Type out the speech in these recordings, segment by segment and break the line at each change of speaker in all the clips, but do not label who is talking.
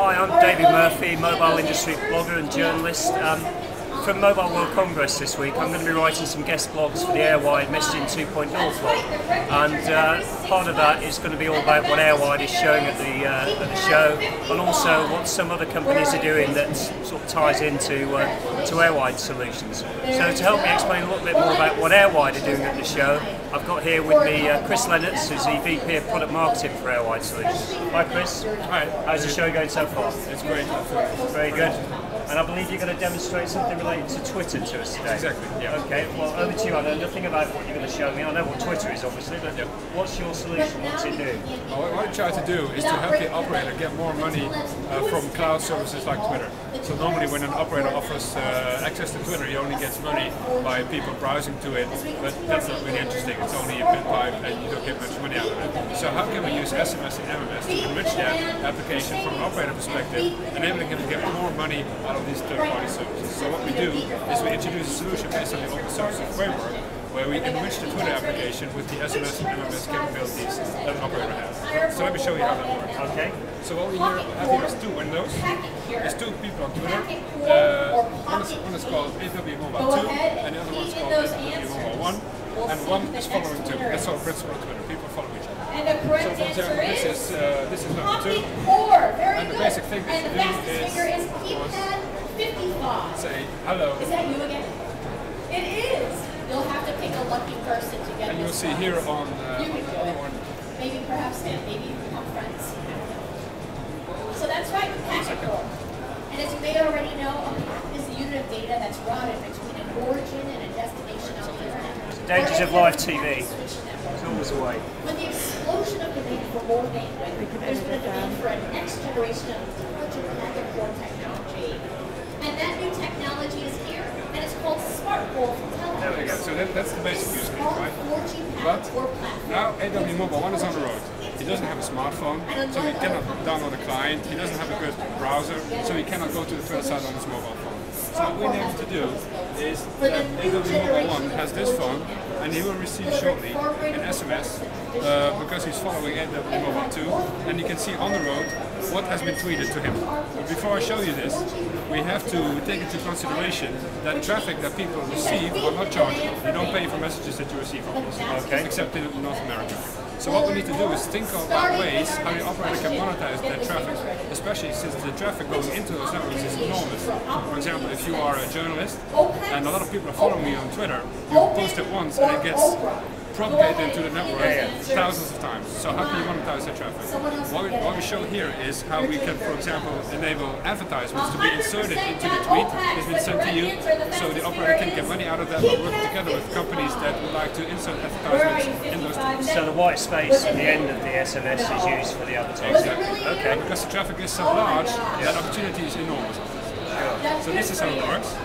Hi, I'm David Murphy, mobile industry blogger and journalist. From Mobile World Congress this week, I'm going to be writing some guest blogs for the Airwide Messaging 2.0 blog, and part of that is going to be all about what Airwide is showing at the show, and also what some other companies are doing that sort of ties into to Airwide solutions. So to help me explain a little bit more about what Airwide are doing at the show, I've got here with me Chris Lennox, who's the VP of Product Marketing for Airwide Solutions. Hi Chris.
Hi.
How's the show going so far?
It's great.
Very good. And I believe you're going to demonstrate something related to Twitter to us today.
Exactly, yeah.
Okay, well over to you. I know nothing about what you're going to show me. I know what Twitter is obviously, but what's your solution? What's it do?
Well, what I try to do is to help the operator get more money from cloud services like Twitter. So normally when an operator offers access to Twitter, he only gets money by people browsing to it, but that's not really interesting. It's only a bit pipe and you don't get much money out of it. So how can we use SMS and MMS to enrich that application from an operator perspective, enabling him to get more money out of these third-party services? So what we do is we introduce a solution based on the open services framework, where we enrich the Twitter application with the SMS and MMS capabilities that an operator has. So let me show you how that works.
Okay.
So what we have here is two windows. There's two people on Twitter. One is called AW Mobile 2, and the other one is called AW Mobile 1. And one is following 2. That's our principle of Twitter. People follow each other. So for example, this is number 2. And the basic thing that you do is say hello.
Is that you again? It is. You'll have to pick a lucky person to get.
And you'll see here on
maybe perhaps him, maybe become friends. So that's right, packet core. And as you may already know, a packet is a unit of data that's routed between an origin and a destination on the internet.
Dangers of live TV. It's always a way.
With the explosion of demand for more bandwidth, there's been a demand for a next generation of intelligent packet core technology. And that new technology is here, and it's called Smart Core from Telenet.
There we go. So that's the basic use case, right? But now AW Mobile 1 is on the road. He doesn't have a smartphone, so he cannot download a client. He doesn't have a good browser, so he cannot go to the Twitter site on his mobile phone. So what we're able to do is that AW Mobile 1 has this phone, and he will receive shortly an SMS because he's following AW Mobile 2, and you can see on the road what has been tweeted to him. But before I show you this, we have to take into consideration that traffic that people receive are not chargeable. You don't pay for messages that you receive, obviously, except in North America. So what we need to do is think about ways how the operator can monetize that traffic, especially since the traffic going into those networks is enormous. For example, if you are a journalist and a lot of people are following me on Twitter, you post it once and it gets propagated into the network thousands of times. So how can you monetize that traffic? What we show here is how we can, for example, enable advertisements to be inserted into the tweet that's been sent to you, so the operator can get money out of that by working together with companies that would like to insert advertisements in those tweets.
So the white space at the end of the SMS is used for the advertising.
Exactly.
Okay.
Because the traffic is so large, that opportunity is enormous. So this is how it works.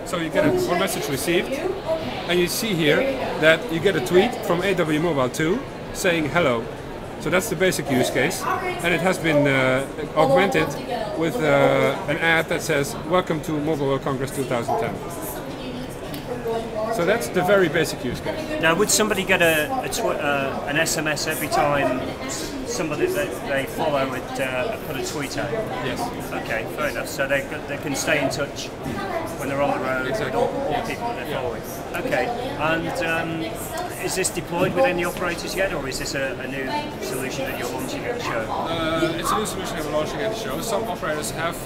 So you get one message received, and you see here that you get a tweet from AW Mobile 2 saying hello. So that's the basic use case, and it has been augmented with an ad that says "Welcome to Mobile World Congress 2010." So that's the very basic use case.
Now, would somebody get an SMS every time somebody that they follow would put a tweet out?
Yes.
Okay, fair enough. So they can stay in touch when they're on the road with all people that they're following. Okay, and is this deployed with any operators yet, or is this a new solution that you're launching at the show?
It's a new solution that we're launching at the show. Some operators have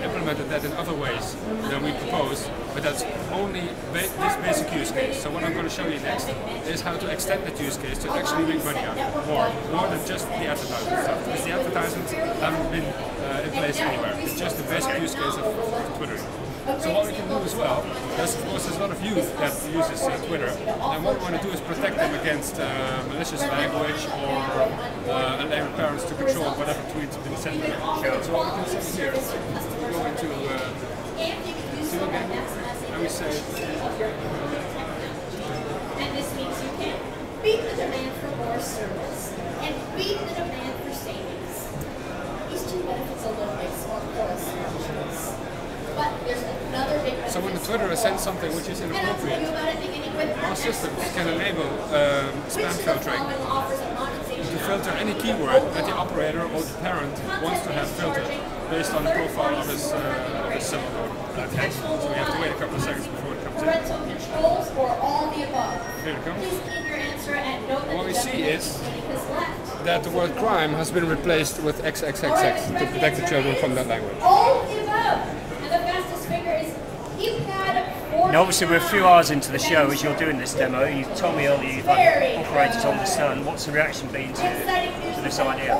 implemented that in other ways than we proposed, but that's only this basic use case. So what I'm going to show you next is how to extend that use case to actually make money out of it, more than just the advertisement stuff. Because the advertisements haven't been in place anywhere. It's just the basic use case of Twitter. So what we can do as well, there's a lot of youth that uses Twitter, and what we want to do is protect them against malicious language or enable parents to control whatever tweets have been sent to them. So what we can see here, we go into again, and we say,
and this means you can beat the demand for more service and beat the demand for savings. These two benefits alone make Smart Core essentials. But there's another big benefit.
So when the Twitter sends something which is inappropriate, our systems can enable spam filtering to filter any keyword that the operator or the parent wants to have filtered. based on the profile of his cell phone.
Okay.
So we have to wait a couple of seconds before it comes in.
Parental controls or all the above?
Here it comes.
Please key in your answer and note that
What we
the
see is
definition is left.
that the word crime has been replaced with XXXX to protect the children from that language.
All the above. And the fastest finger is keypad 4.
Now obviously we're a few hours into the show as you're doing this demo. You told me earlier you've had operators on the stand. What's the reaction been to this idea?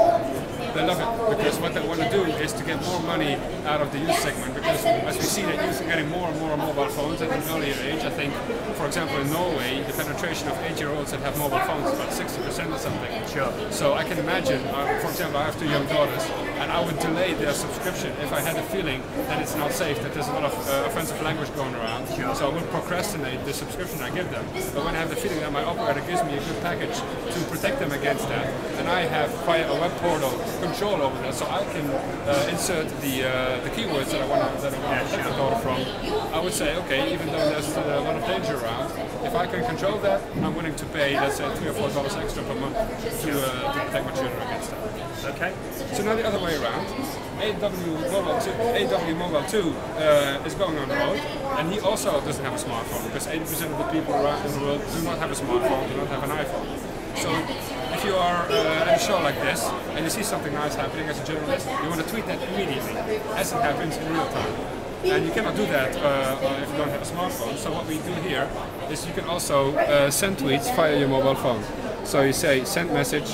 They love it because what they want to do is to get more money out of the youth segment, because as we see that youth are getting more and more mobile phones at an earlier age. I think, for example, in Norway, the penetration of 8-year-olds that have mobile phones is about 60% or something.
Sure.
So I can imagine, for example, I have 2 young daughters, and I would delay their subscription if I had a feeling that it's not safe, that there's a lot of offensive language going around.
Sure.
So I would procrastinate the subscription I give them. But when I have the feeling that my operator gives me a good package to protect them against that, and I have via a web portal control over that, so I can insert the keywords that I want to protect the daughter from. I would say, okay, even though there's a lot of danger around, if I can control that, I'm willing to pay, let's say, $3 or $4 extra per month to protect my children against that.
Okay.
So now the other way around. AW Mobile 2 is going on the road, and he also doesn't have a smartphone, because 80% of the people around in the world do not have a smartphone, do not have an iPhone. So if you are at a show like this and you see something nice happening as a journalist, you want to tweet that immediately as it happens in real time. And you cannot do that if you don't have a smartphone. So what we do here is you can also send tweets via your mobile phone. So you say send message,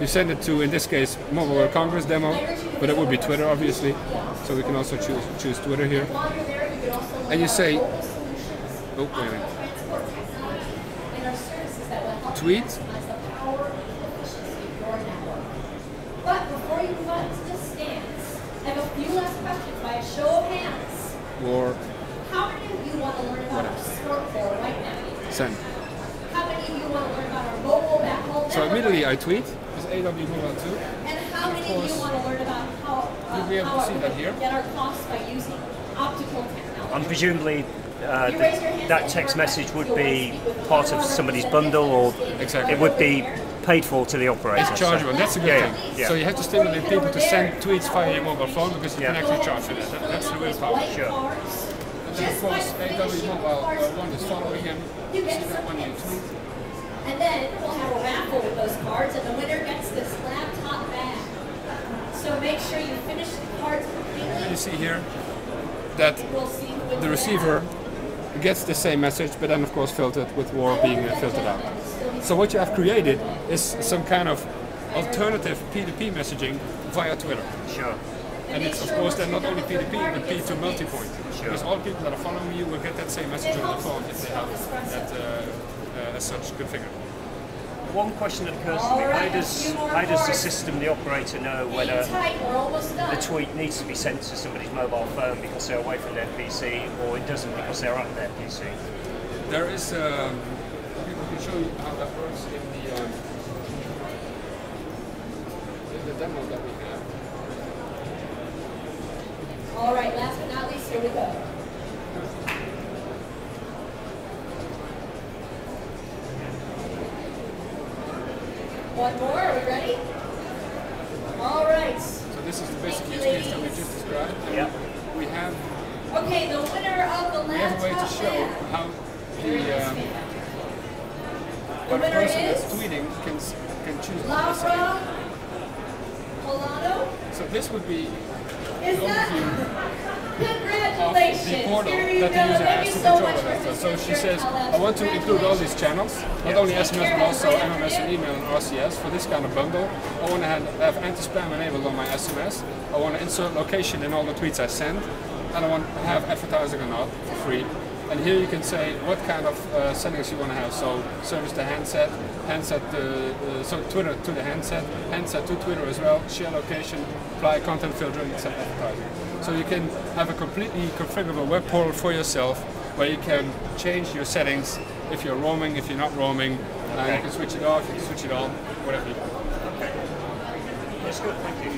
you send it to, in this case, Mobile World Congress demo, but it would be Twitter obviously. So we can also choose Twitter here. And you say, oh wait a minute. Tweet.
But before you move on to the stance, I have a few last questions by a show of hands.
Or
How many of you want to learn about our sport core right now?
send.
How many of you want to learn about our mobile backhaul
So
network?
immediately I tweet, it's AW Mobile 2.
And how many of you want to learn about how,
You'll be able to see that here.
get our costs by using optical technology?
And presumably that text message would be part of somebody's bundle, or
Exactly.
it would be paid for to the operator.
It's chargeable, that's a good
Yeah,
thing.
yeah.
So you have to stimulate people to send tweets via your mobile phone, because you can
Yeah.
actually charge for that. That's the real power.
Sure.
And then of course AW Mobile 1 is following him. You see that when you tweet.
And then we'll have a raffle with those cards, and the winner gets this laptop bag. So make sure you finish the cards completely.
You see here that
We'll see with
the receiver gets the same message, but then of course filtered with war being filtered out. So what you have created is some kind of alternative P2P messaging via Twitter.
Sure.
And it's of course then not only P2P but P2 multipoint. Because all people that are following you will get that same message on their phone if they have that as such configured.
One question that occurs to me: how does the system, the operator, know whether
tight, we're almost done.
the tweet needs to be sent to somebody's mobile phone because they're away from their PC, or it doesn't because they're at their PC?
There is, we can show you how that works in the demo that we have.
All right, last but not least, here we go. One more, are we ready? All right.
So this is the basic use case that we just described. And
Yeah.
we have
Okay, the winner of the
a way to
laptop
show
bag.
how the
winner
person
is
that's tweeting can choose the
Laura
messaging.
Polano.
So this would be
Is
the
that?
overview of
Congratulations.
the portal
Here you
that the
go.
user
Thank
has
you
to
so
control
much
that.
for
So she
sharing
says,
all that.
I want to include all these channels, not only SMS but also MMS and email and RCS for this kind of bundle. I want to have anti-spam enabled on my SMS. I want to insert location in all the tweets I send, and I want to have advertising or not for free. And here you can say what kind of settings you want to have. So service to handset, so Twitter to the handset to Twitter as well, share location, apply content filtering, set advertising. So you can have a completely configurable web portal for yourself where you can change your settings if you're roaming, if you're not roaming. You can switch it off, you can switch it on, whatever you want.
Okay. That's good, thank you.